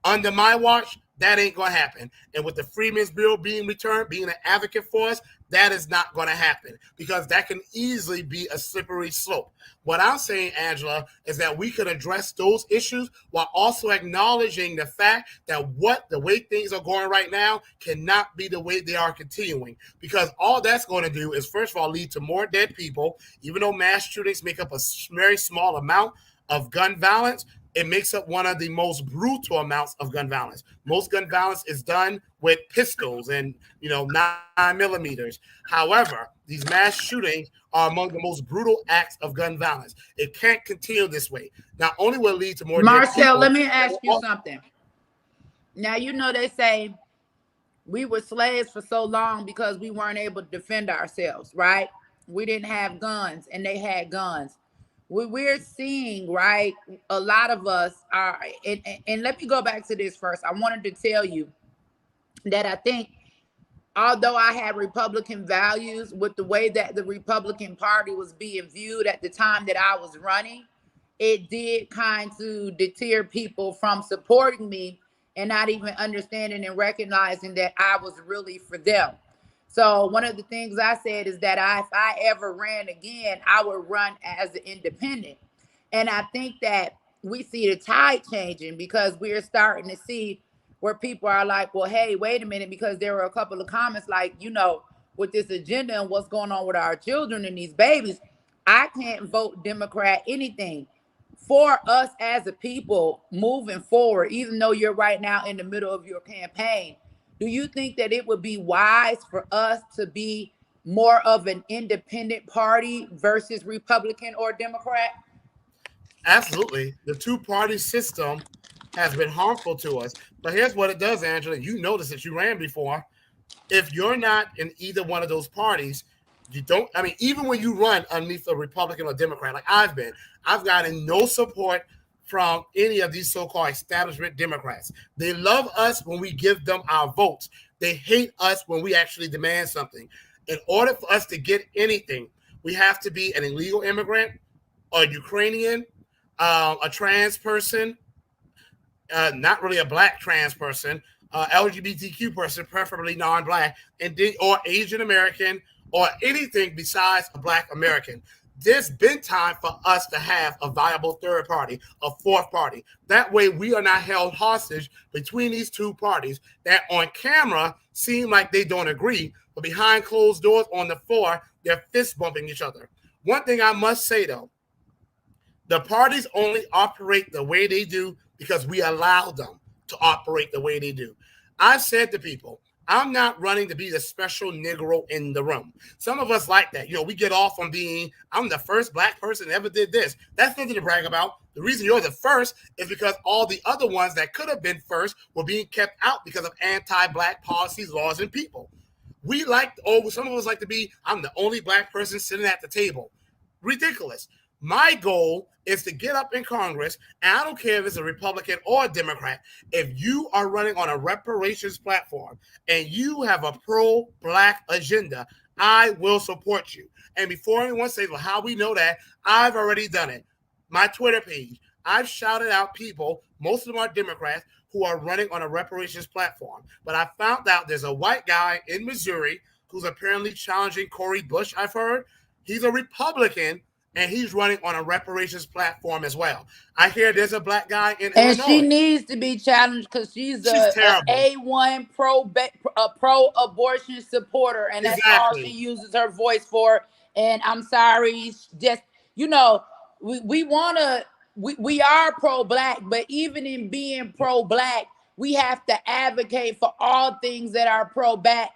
Under my watch, that ain't going to happen. And with the Freedmen's Bureau being returned, being an advocate for us, that is not going to happen, because that can easily be a slippery slope. What I'm saying, Angela, is that we can address those issues while also acknowledging the fact that the way things are going right now cannot be the way they are continuing, because all that's going to do is, first of all, lead to more dead people. Even though mass shootings make up a very small amount of gun violence, it makes up one of the most brutal amounts of gun violence. Most gun violence is done with pistols and 9mm. However, these mass shootings are among the most brutal acts of gun violence. It can't continue this way. Not only will it lead to more Marcel, dead people, let me ask you something. Now, they say we were slaves for so long because we weren't able to defend ourselves, right? We didn't have guns and they had guns. We're seeing, right, a lot of us are, and let me go back to this first. I wanted to tell you that I think, although I had Republican values, with the way that the Republican Party was being viewed at the time that I was running, it did kind of deter people from supporting me and not even understanding and recognizing that I was really for them. So one of the things I said is that if I ever ran again, I would run as an independent. And I think that we see the tide changing, because we're starting to see where people are like, well, hey, wait a minute, because there were a couple of comments like, with this agenda and what's going on with our children and these babies, I can't vote Democrat anything. For us as a people moving forward, even though you're right now in the middle of your campaign, do you think that it would be wise for us to be more of an independent party versus Republican or Democrat? absolutely. The two-party system has been harmful to us. But here's what it does, Angela. You notice that you ran before. If you're not in either one of those parties, you don't, even when you run underneath a Republican or Democrat, like I've gotten no support from any of these so-called establishment Democrats. They love us when we give them our votes. They hate us when we actually demand something. In order for us to get anything, we have to be an illegal immigrant, a Ukrainian, a trans person, not really a Black trans person, LGBTQ person, preferably non-Black, or Asian American, or anything besides a Black American. There's been time for us to have a viable third party, a fourth party. That way we are not held hostage between these two parties that on camera seem like they don't agree, but behind closed doors on the floor, they're fist bumping each other. One thing I must say though, the parties only operate the way they do because we allow them to operate the way they do. I've said to people, I'm not running to be the special Negro in the room. Some of us like that. We get off on being, I'm the first black person that ever did this. That's nothing to brag about. The reason you're the first is because all the other ones that could have been first were being kept out because of anti-black policies, laws, and people. Some of us like to be, I'm the only black person sitting at the table. Ridiculous. My goal is to get up in Congress, and I don't care if it's a Republican or a Democrat. If you are running on a reparations platform and you have a pro-black agenda, I will support you. And before anyone says, well, how we know that, I've already done it. My Twitter page, I've shouted out people, most of them are Democrats, who are running on a reparations platform. But I found out there's a white guy in Missouri who's apparently challenging Cori Bush, I've heard. He's a Republican, and he's running on a reparations platform as well. I hear there's a black guy in And she Illinois. needs to be challenged because she's She's terrible. A1 pro abortion supporter, and that's all she Exactly. uses her voice for. And I'm sorry, just you know, we wanna we are pro black, but even in being pro black, we have to advocate for all things that are pro black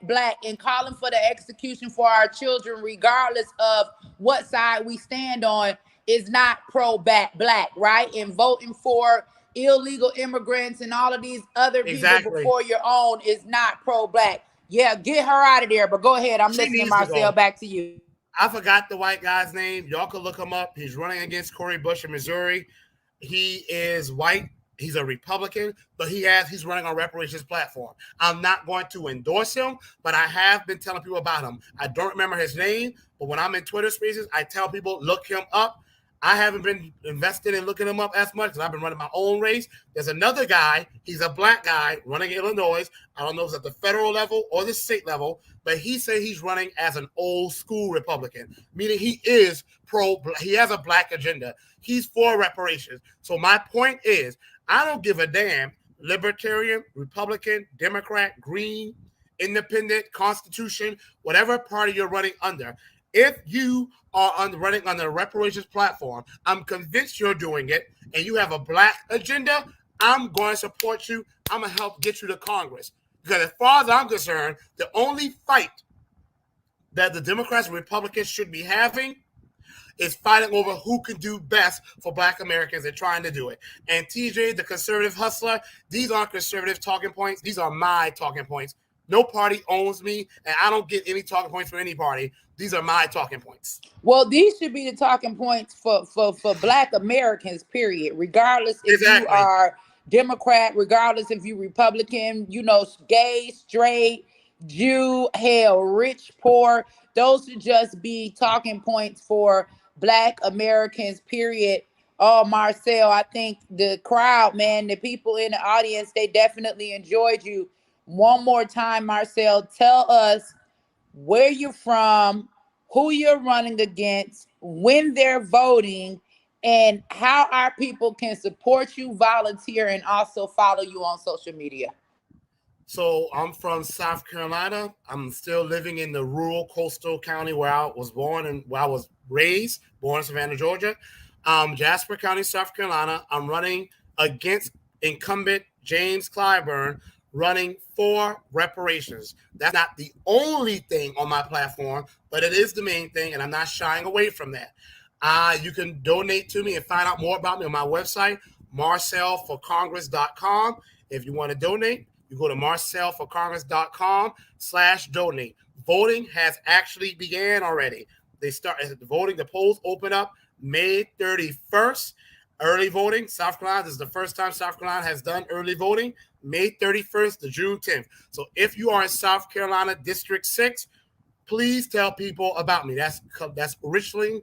and calling for the execution for our children, regardless of what side we stand on, is not pro black, right? And voting for illegal immigrants and all of these other people Exactly. before your own is not pro black. Yeah, get her out of there. But go ahead. I'm She listening, needs to Marcel. go. Back to you. I forgot the white guy's name. Y'all can look him up. He's running against Cori Bush in Missouri. He is white. He's a Republican, but he's running on reparations platform. I'm not going to endorse him, but I have been telling people about him. I don't remember his name, but when I'm in Twitter spaces, I tell people, look him up. I haven't been invested in looking him up as much because I've been running my own race. There's another guy. He's a black guy running in Illinois. I don't know if it's at the federal level or the state level, but he said he's running as an old school Republican, meaning he is he has a black agenda. He's for reparations. So my point is, I don't give a damn, libertarian, Republican, Democrat, Green, Independent, Constitution, whatever party you're running under. If you are running on the reparations platform, I'm convinced you're doing it, and you have a black agenda, I'm going to support you. I'm going to help get you to Congress. Because as far as I'm concerned, the only fight that the Democrats and Republicans should be having is fighting over who can do best for black Americans and trying to do it. And TJ, the conservative hustler, these aren't conservative talking points. These are my talking points. No party owns me, and I don't get any talking points from any party. These are my talking points. Well, these should be the talking points for black Americans, period. Regardless if you Exactly. are Democrat, regardless if you Republican, gay, straight, Jew, hell, rich, poor. Those should just be talking points for black Americans, period. Oh, Marcel, I think the crowd, man, the people in the audience, they definitely enjoyed you. One more time, Marcel, tell us where you're from, who you're running against, when they're voting, and how our people can support you, volunteer, and also follow you on social media. So I'm from South Carolina. I'm still living in the rural coastal county where I was born and where I was raised, born in Savannah, Georgia. Jasper County, South Carolina. I'm running against incumbent James Clyburn, running for reparations. That's not the only thing on my platform, but it is the main thing, and I'm not shying away from that. You can donate to me and find out more about me on my website, marcelforcongress.com. If you want to donate, you go to marcelforcongress.com/donate. Voting has actually began already. They start voting. The polls open up May 31st. Early voting. South Carolina, this is the first time South Carolina has done early voting. May 31st to June 10th. So if you are in South Carolina District 6, please tell people about me. That's Richland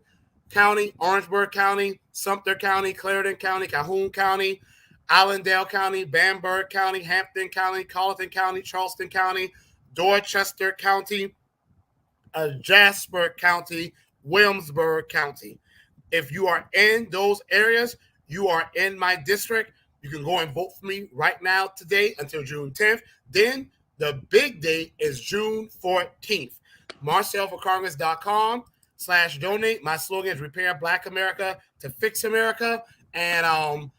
County, Orangeburg County, Sumter County, Clarendon County, Calhoun County, Allendale County, Bamberg County, Hampton County, Colleton County, Charleston County, Dorchester County, Jasper County, Williamsburg County. If you are in those areas, you are in my district. You can go and vote for me right now today until June 10th. Then the big day is June 14th. MarcelForCongress.com/donate. My slogan is Repair Black America to Fix America. And I'm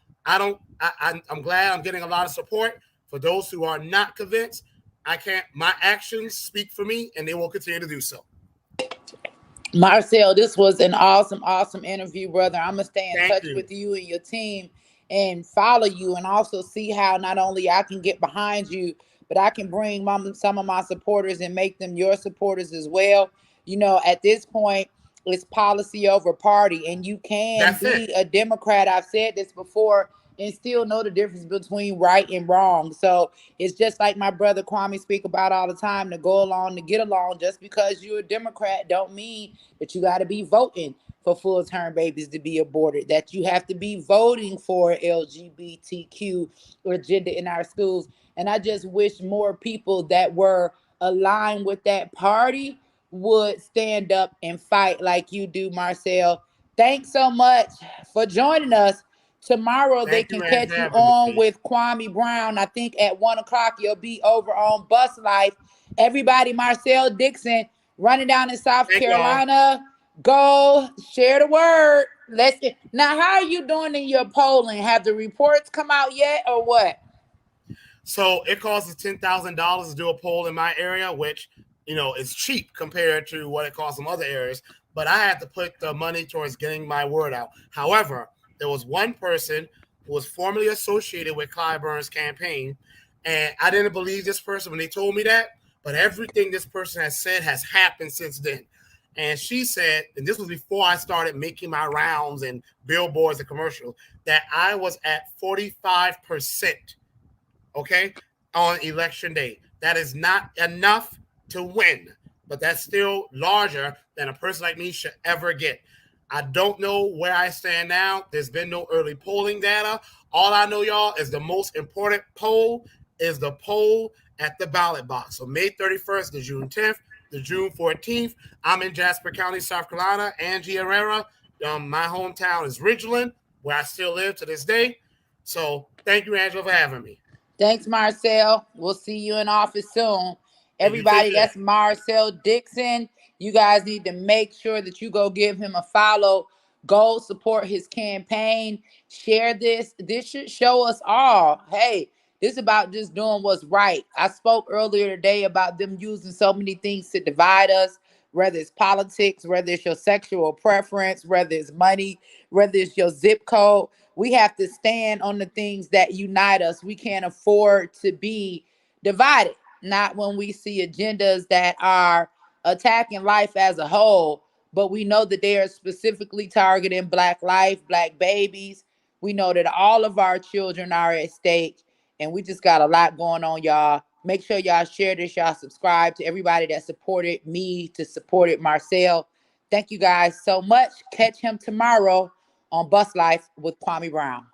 glad I'm getting a lot of support. For those who are not convinced, I can't. My actions speak for me, and they will continue to do so. Marcel, this was an awesome, awesome interview, brother. I'm gonna stay in Thank touch you. with you and your team and follow you, and also see how not only I can get behind you, but I can bring some of my supporters and make them your supporters as well. You know, at this point, it's policy over party, and you can That's it. be a Democrat. I've said this before, and still know the difference between right and wrong. So it's just like my brother Kwame speak about all the time, to go along, to get along. Just because you're a Democrat don't mean that you got to be voting for full term babies to be aborted, that you have to be voting for LGBTQ agenda in our schools. And I just wish more people that were aligned with that party would stand up and fight like you do, Marcel. Thanks so much for joining us. Tomorrow they Thank you, can man, catch for you having me. on with Kwame Brown. I think at 1 o'clock you'll be over on Bus Life. Everybody, Marcel Dixon running down in South Thank y'all. Carolina. Go share the word. Let's get now. How are you doing in your polling? Have the reports come out yet, or what? So it costs $10,000 to do a poll in my area, which is cheap compared to what it costs in other areas. But I had to put the money towards getting my word out. However, there was one person who was formerly associated with Clyburn's campaign, and I didn't believe this person when they told me that. But everything this person has said has happened since then. And she said, and this was before I started making my rounds and billboards and commercials, that I was at 45%, okay, on election day. That is not enough to win, but that's still larger than a person like me should ever get. I don't know where I stand now. There's been no early polling data. All I know, y'all, is the most important poll is the poll at the ballot box. So May 31st to June 10th, to June 14th. I'm in Jasper County, South Carolina. Angie Herrera. My hometown is Ridgeland, where I still live to this day. So thank you, Angela, for having me. Thanks, Marcel. We'll see you in office soon. And you take Everybody, care. that's Marcel Dixon. You guys need to make sure that you go give him a follow. Go support his campaign. Share this. This should show us all, hey, this is about just doing what's right. I spoke earlier today about them using so many things to divide us, whether it's politics, whether it's your sexual preference, whether it's money, whether it's your zip code. We have to stand on the things that unite us. We can't afford to be divided, not when we see agendas that are attacking life as a whole, but we know that they are specifically targeting Black life, Black babies. We know that all of our children are at stake, and we just got a lot going on, y'all. Make sure y'all share this, y'all subscribe to everybody that supported me, to supported Marcel. Thank you guys so much. Catch him tomorrow on Bus Life with Kwame Brown.